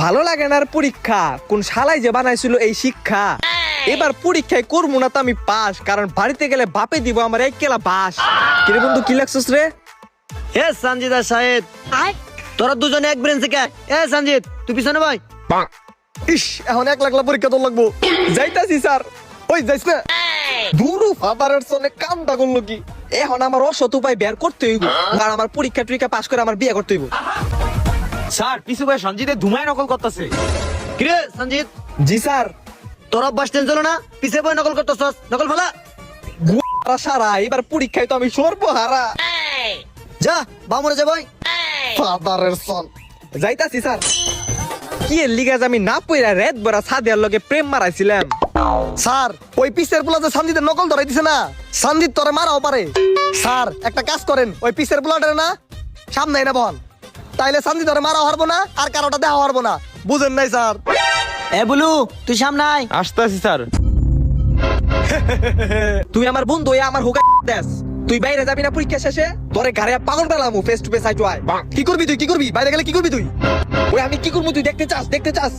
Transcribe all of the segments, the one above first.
ভালো লাগে না আর পরীক্ষা, কোন শালাই যে বানাইছিল এই শিক্ষা। এবার পরীক্ষায় করবো না তো আমি পাস, কারণ বাড়িতে গেলে বাপে দিব আমার এক কেলা বাস। কিরে বন্ধু কি লাগছিস রে? হে সঞ্জিত আর শাহেদ, তোরা দুজনে এক ব্রেঞ্চে কে? এ সঞ্জিত তুই পিছনে ভাই। ইস, এখন 1 লাখ পরীক্ষা তো লাগবো। যাইতাছি স্যার। ওই যাইস না দুরু ফাদারের সনে কামটা করলো কি? এখন আমার অসৎ উপায় বের করতে হইব, আর আমার পরীক্ষা টরীক্ষা পাস করে আমার বিয়ে করতে হইব। স্যার পিছু ভাই সঞ্জিতের ধুমায় নকল করতেছে। কিরে সঞ্জিত, জি স্যার। তোরা বাস স্ট্যান্ড চলো না, পিছে বই নকল করতেছস, নকল ফেলা। গুয়ারা সারা এবার পরীক্ষায় তো আমি সর্বহারা। যা বামুনে যা ভাই। ফাদারের সন। যাইতাছি স্যার। কি এর লিগা যে আমি না পইরা রাত ভরা সাদিয়ার লগে প্রেম মারাইছিলাম। স্যার ওই পিসের পোলা যে সঞ্জিতের নকল ধরাই দিছে না, সঞ্জিত তোরে মারাও পারে। স্যার একটা কাজ করেন, ওই পিসের পোলাটা না সামনে না বহন, তাইলে সঞ্জিত তোরে মারাও হারবো না আর কারোটা দেওয়া হারবো না। বুঝেন নাই স্যার? এ বুলু তুই সামনে আয়। আসতেছি স্যার। তুই আমার বন্ধু হয়ে আমার হুকা দেস। তুই বাইরে যাবি না পরীক্ষা শেষে? তোরে ঘরে পাগল পেলামু face to face eye to eye. কি করবি তুই? কি করবি বাইরে গেলে? কি করবি তুই? ওই আমি কি করবো তুই দেখতে চাস? দেখতে চাস?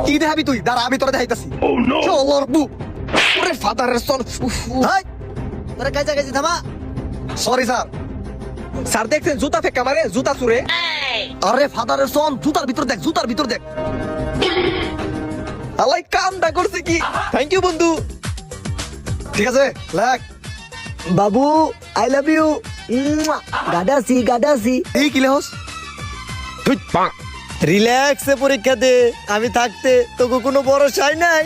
কি দেখাবি তুই? দাঁড়া আমি তোরে দেখাইতাছি। চল বু। ওরে ফাদারের সন। হাই তোরা কাজা কাজে থামা। Sorry sir. স্যার দেখছেন জুতা ফেকা মারে, জুতা চুরে। আরে ফাদারের সন, জুতার ভিতর দেখ, জুতার ভিতর দেখ। আলাই কামটা করছে কি? থ্যাংক ইউ বন্ধু। ঠিক আছে লেখ। বাবু আই লাভ ইউ। গাডাসি গাডাসি। এই কি লেহস? রিল্যাক্সে পরীক্ষা দে, আমি থাকতে তোকে কোনো ভরসাই নাই।